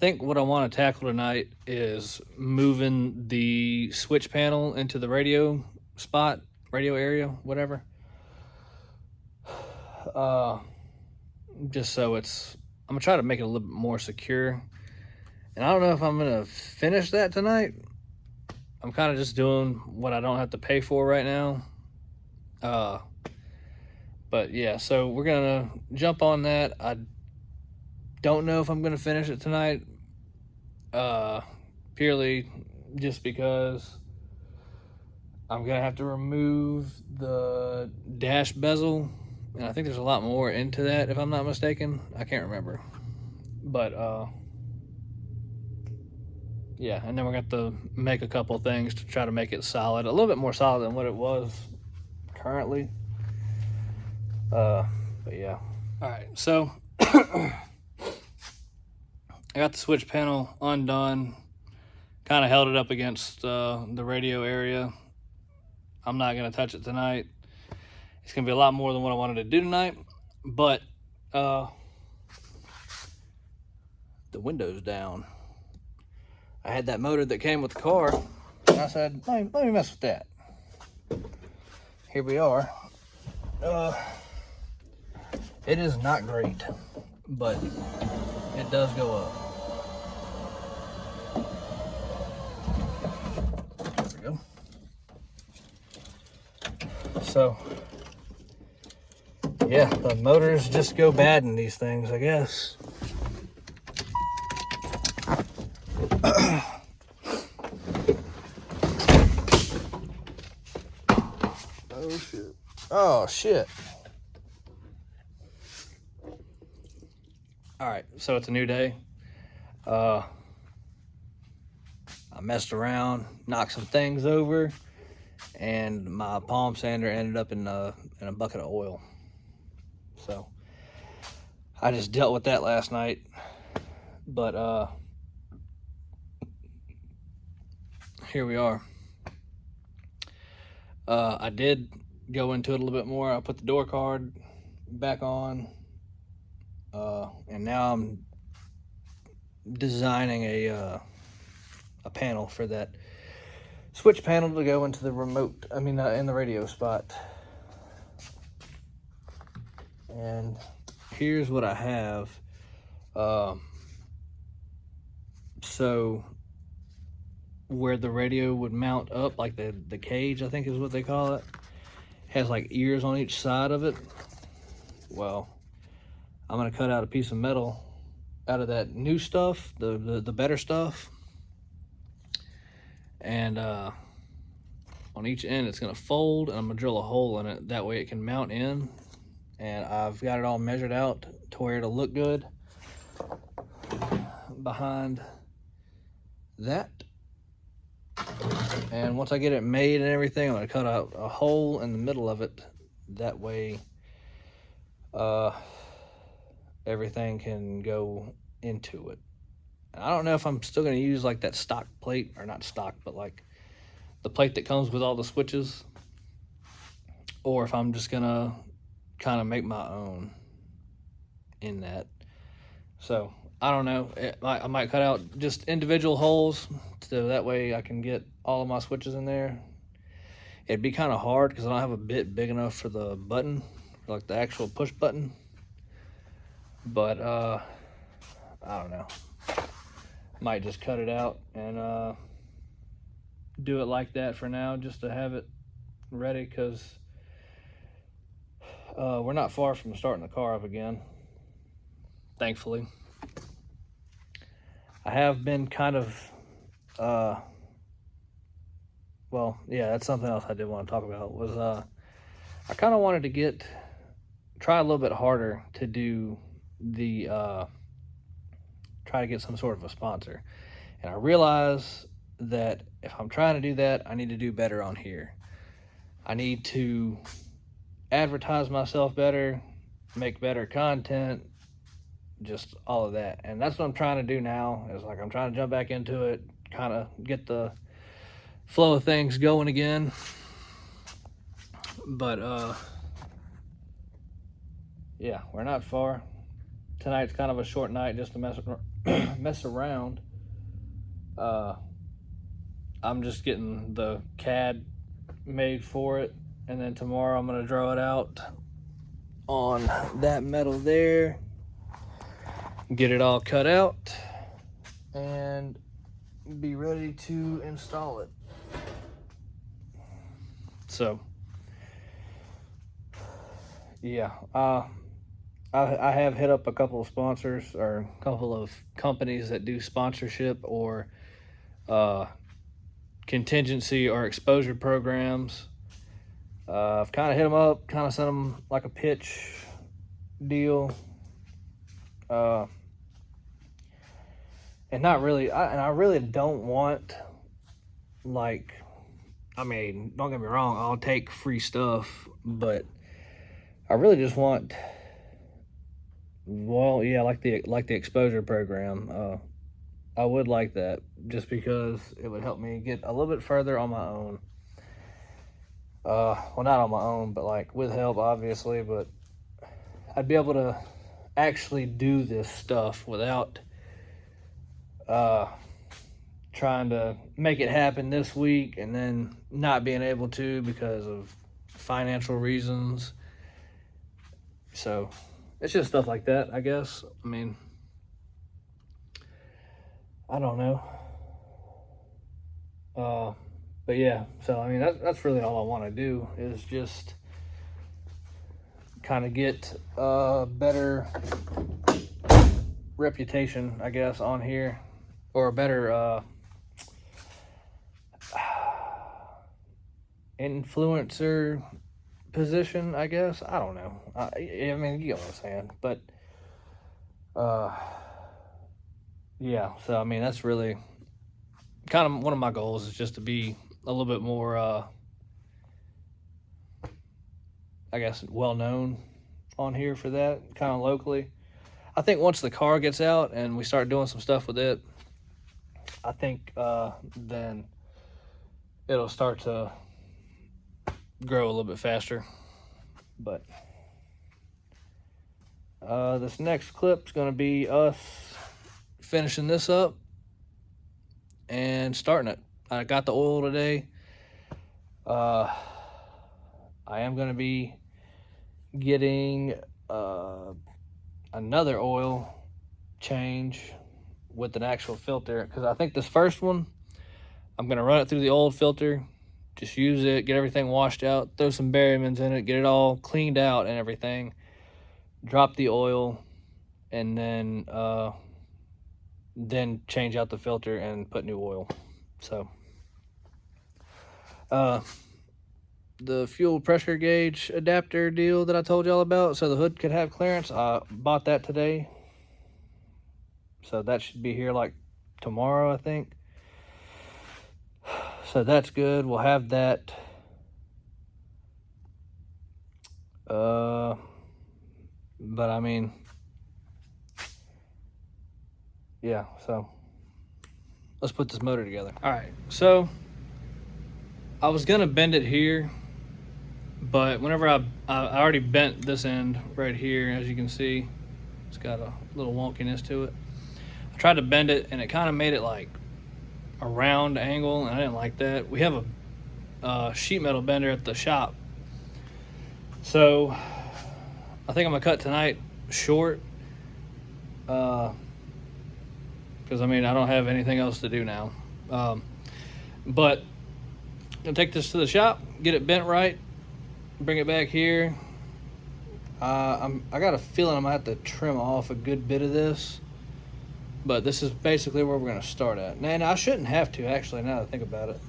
think what I want to tackle tonight is moving the switch panel into the radio spot, radio area, whatever. Uh, just so I'm gonna try to make it a little bit more secure. And I don't know if I'm gonna finish that tonight. I'm kind of just doing what I don't have to pay for right now. But yeah, so we're gonna jump on that. I don't know if I'm gonna finish it tonight. Purely just because I'm gonna have to remove the dash bezel, and I think there's a lot more into that if I'm not mistaken. I can't remember, but yeah, and then we're gonna have to make a couple things to try to make it solid, a little bit more solid than what it was currently. But yeah. All right, so I got the switch panel undone. Kind of held it up against the radio area. I'm not gonna touch it tonight. It's gonna be a lot more than what I wanted to do tonight, but the window's down. I had that motor that came with the car, and I said, let me mess with that. Here we are. It is not great, but it does go up. There we go. So, yeah, the motors just go bad in these things, I guess. Oh shit. Oh shit. Alright, so it's a new day. I messed around, knocked some things over, and my palm sander ended up in a bucket of oil. So I just dealt with that last night. But here we are. I did go into it a little bit more. I put the door card back on, and now I'm designing a panel for that switch panel to go into the remote. In the radio spot. And here's what I have. So where the radio would mount up, like the cage, I think is what they call it, has like ears on each side of it. Well, I'm gonna cut out a piece of metal out of that new stuff, the better stuff, and on each end it's gonna fold, and I'm gonna drill a hole in it, that way it can mount in. And I've got it all measured out to where it'll look good behind that. And once I get it made and everything, I'm gonna cut out a hole in the middle of it, that way everything can go into it. I don't know if I'm still gonna use like that stock plate, or not stock, but like the plate that comes with all the switches, or if I'm just gonna kind of make my own in that. So I don't know. I might cut out just individual holes, so that way I can get all of my switches in there. It'd be kind of hard because I don't have a bit big enough for the button, for like the actual push button. But I don't know. Might just cut it out and do it like that for now, just to have it ready, because we're not far from starting the car up again, thankfully. I have been kind of, well, yeah, that's something else I did want to talk about, was I kind of wanted to try a little bit harder to do try to get some sort of a sponsor. And I realize that if I'm trying to do that, I need to do better on here. I need to advertise myself better, make better content, just all of that. And that's what I'm trying to do now, is like I'm trying to jump back into it, kind of get the flow of things going again. But yeah, we're not far tonight's kind of a short night just to mess around. I'm just getting the CAD made for it, and then tomorrow I'm gonna draw it out on that metal there, get it all cut out, and be ready to install it. So yeah, I have hit up a couple of sponsors or a couple of companies that do sponsorship or contingency or exposure programs. I've kind of hit them up, kind of sent them like a pitch deal, and not really. I really don't want, like, I mean, don't get me wrong, I'll take free stuff, but I really just want, well, yeah, like the exposure program. I would like that just because it would help me get a little bit further on my own. Well, not on my own, but like with help, obviously. But I'd be able to actually do this stuff without trying to make it happen this week and then not being able to because of financial reasons. So it's just stuff like that, I guess. I mean, I don't know. But yeah, so I mean, that's really all I want to do is just kind of get a better reputation, I guess, on here, or a better influencer position, I guess. I don't know. I mean, you get what I'm saying. But yeah, so I mean, that's really kind of one of my goals, is just to be a little bit more I guess well known on here for that, kind of locally. I think once the car gets out and we start doing some stuff with it, I think then it'll start to grow a little bit faster. But this next clip's going to be us finishing this up and starting it. I got the oil today. I am going to be getting another oil change with an actual filter, because I think this first one, I'm going to run it through the old filter, just use it, get everything washed out, throw some Berrymans in it, get it all cleaned out and everything, drop the oil, and then change out the filter and put new oil. So the fuel pressure gauge adapter deal that I told y'all about, so the hood could have clearance, I bought that today. So that should be here like tomorrow, I think. So that's good. We'll have that. But I mean, yeah, so let's put this motor together. All right, so I was gonna bend it here, but whenever I already bent this end right here, as you can see, it's got a little wonkiness to it. I tried to bend it and it kind of made it like a round angle, and I didn't like that. We have a sheet metal bender at the shop, so I think I'm gonna cut tonight short, because I mean, I don't have anything else to do now. But I'm gonna take this to the shop, get it bent right, bring it back here. I got a feeling I'm gonna have to trim off a good bit of this, but this is basically where we're gonna start at. And I shouldn't have to, actually, now that I think about it,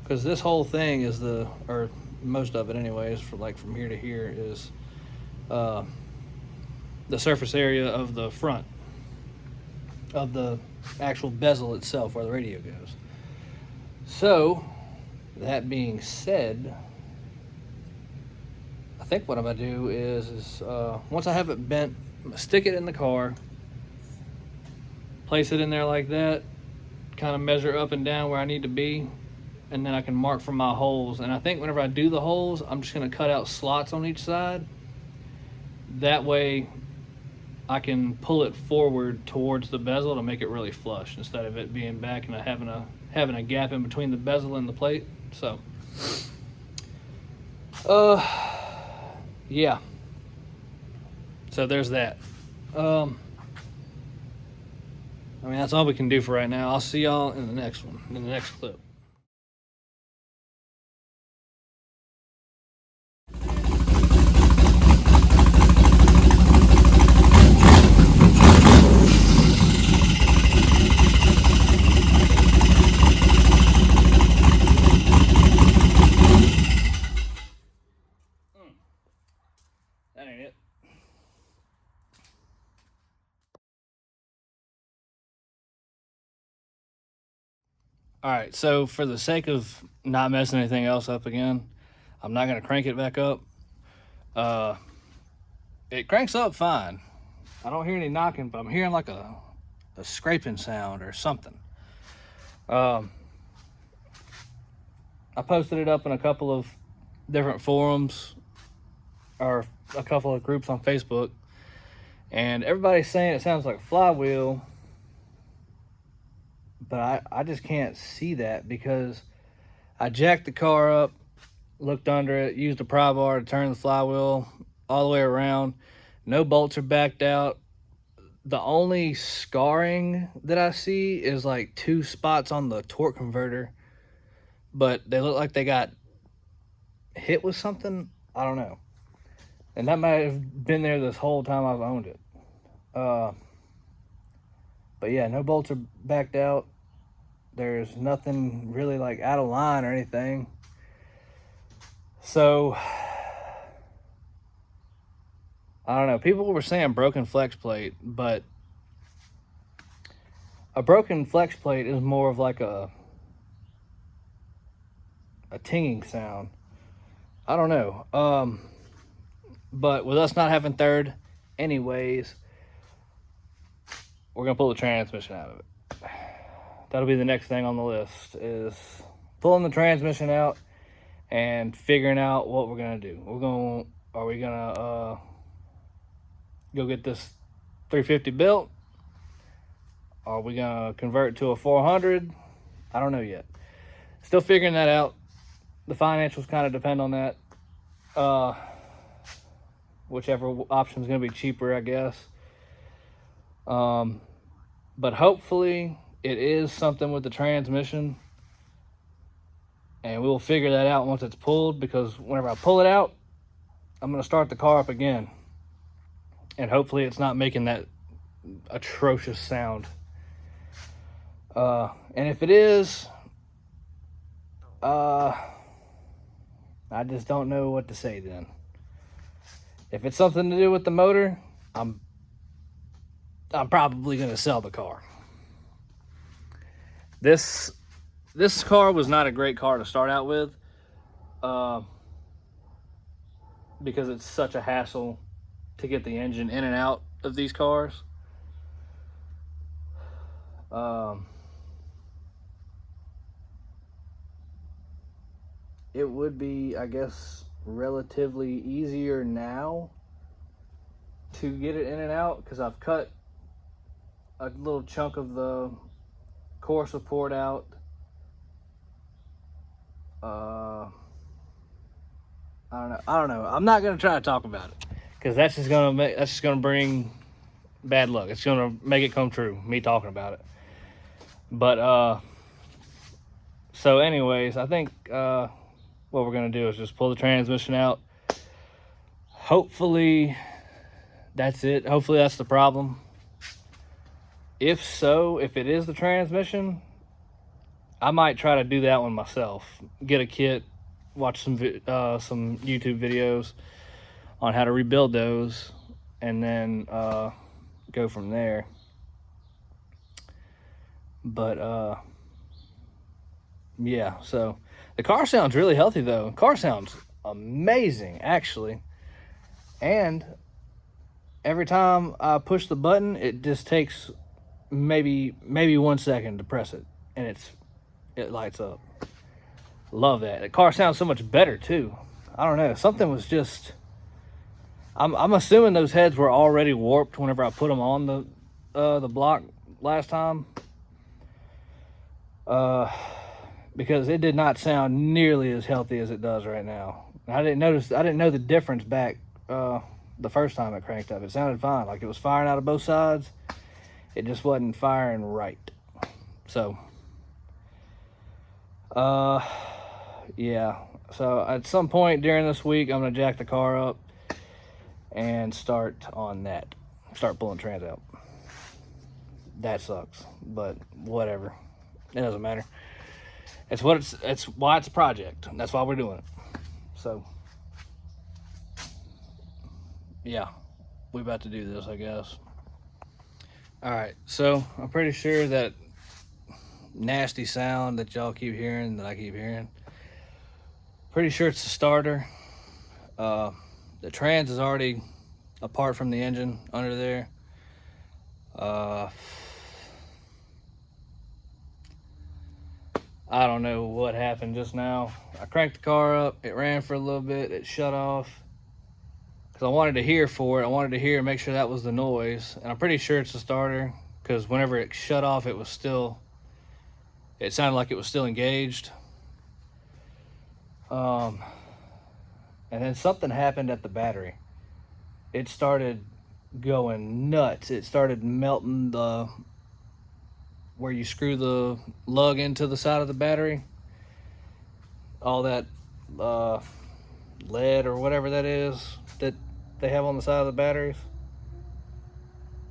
because this whole thing is or most of it anyways, from here to here is the surface area of the front of the actual bezel itself, where the radio goes. So that being said, I think what I'm gonna do is once I have it bent, I'm gonna stick it in the car, place it in there like that, kind of measure up and down where I need to be, and then I can mark for my holes. And I think whenever I do the holes, I'm just gonna cut out slots on each side. That way I can pull it forward towards the bezel to make it really flush instead of it being back and having a gap in between the bezel and the plate. So, yeah. So there's that. I mean, that's all we can do for right now. I'll see y'all in the next one, in the next clip. That ain't it. All right, so for the sake of not messing anything else up again, I'm not gonna crank it back up. It cranks up fine. I don't hear any knocking, but I'm hearing like a scraping sound or something. I posted it up in a couple of different forums or a couple of groups on Facebook, and everybody's saying it sounds like a flywheel, but I just can't see that because I jacked the car up, looked under it, used a pry bar to turn the flywheel all the way around. No bolts are backed out. The only scarring that I see is like 2 spots on the torque converter, but they look like they got hit with something. I don't know. And that might have been there this whole time I've owned it. But yeah, no bolts are backed out. There's nothing really like out of line or anything. So, I don't know. People were saying broken flex plate, but a broken flex plate is more of like a tinging sound. I don't know. But with us not having third anyways, we're gonna pull the transmission out of it. That'll be the next thing on the list, is pulling the transmission out and figuring out what we're gonna do. Are we gonna go get this 350 built? Are we gonna convert to a 400? I don't know yet. Still figuring that out. The financials kind of depend on that. Whichever option is gonna be cheaper, I guess. But hopefully it is something with the transmission, and we'll figure that out once it's pulled, because whenever I pull it out, I'm going to start the car up again, and hopefully it's not making that atrocious sound. And if it is, I just don't know what to say then. If it's something to do with the motor, I'm probably going to sell the car. This car was not a great car to start out with, because it's such a hassle to get the engine in and out of these cars. It would be, I guess, relatively easier now to get it in and out, because I've cut a little chunk of the core support out. I don't know. I'm not gonna try to talk about it, because that's just gonna bring bad luck. It's gonna make it come true, me talking about it. But so anyways, I think what we're gonna do is just pull the transmission out. Hopefully that's it. Hopefully that's the problem. If so, if it is the transmission, I might try to do that one myself. Get a kit, watch some YouTube videos on how to rebuild those, and then go from there. But yeah, so the car sounds really healthy though. The car sounds amazing, actually. And every time I push the button, it just takes maybe 1 second to press it, and it lights up. Love that. The car sounds so much better too. I don't know, something was just, I'm assuming those heads were already warped whenever I put them on the block last time. Because it did not sound nearly as healthy as it does right now. I didn't know the difference back the first time it cranked up. It sounded fine, like it was firing out of both sides. It just wasn't firing right. So, yeah. So at some point during this week, I'm gonna jack the car up and start on that. Start pulling trans out. That sucks, but whatever. It doesn't matter. It's why it's a project. That's why we're doing it. So, yeah, we about to do this, I guess. All right, so I'm pretty sure that nasty sound that y'all keep hearing, that I keep hearing, pretty sure it's the starter. The trans is already apart from the engine under there. I don't know what happened just now. I cranked the car up, it ran for a little bit, it shut off. Because I wanted to hear for it. I wanted to hear and make sure that was the noise. And I'm pretty sure it's the starter. Because whenever it shut off, it sounded like it was still engaged. And then something happened at the battery. It started going nuts. It started melting where you screw the lug into the side of the battery. All that lead or whatever that is that they have on the side of the batteries.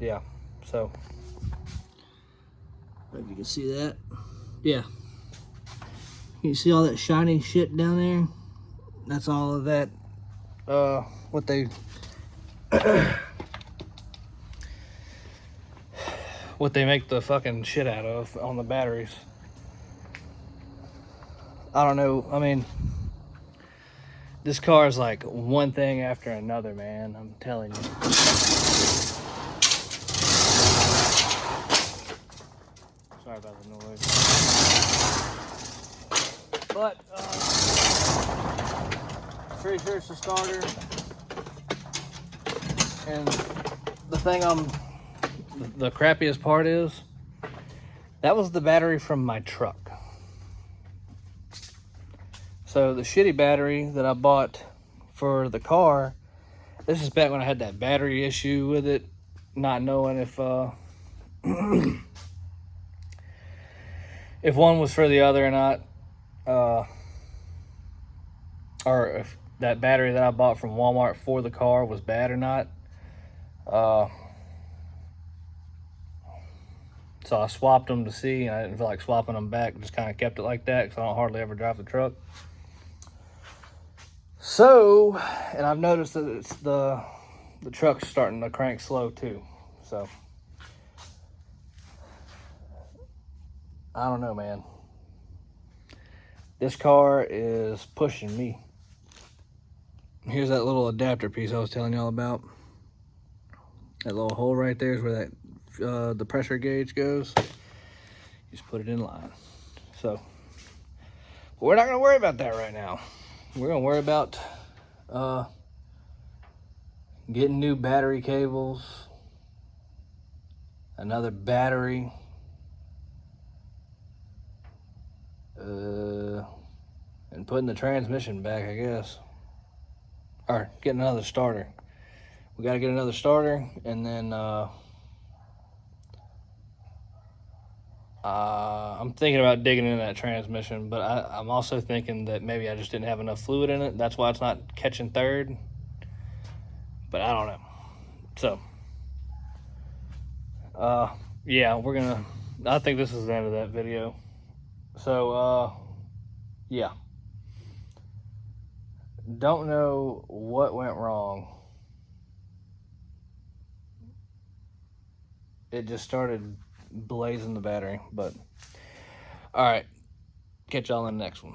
Yeah, so if you can see that. Yeah, you see all that shiny shit down there? That's all of that what they what they make the fucking shit out of on the batteries. I don't know. I mean, this car is like one thing after another, man. I'm telling you. Sorry about the noise. But, pretty sure it's the starter. And the crappiest part is, that was the battery from my truck. So the shitty battery that I bought for the car, this is back when I had that battery issue with it, not knowing if if one was for the other or not, or if that battery that I bought from Walmart for the car was bad or not. So I swapped them to see, and I didn't feel like swapping them back. Just kind of kept it like that because I don't hardly ever drive the truck. So, and I've noticed that it's the truck's starting to crank slow too. So, I don't know, man. This car is pushing me. Here's that little adapter piece I was telling y'all about. That little hole right there is where that the pressure gauge goes. Just put it in line. So, but we're not going to worry about that right now. We're going to worry about getting new battery cables, another battery, and putting the transmission back, I guess. Or getting another starter. We got to get another starter, and then I'm thinking about digging into that transmission, but I'm also thinking that maybe I just didn't have enough fluid in it. That's why it's not catching third. But I don't know. So, yeah, I think this is the end of that video. So, yeah. Don't know what went wrong. It just started blazing the battery, but all right, catch y'all in the next one.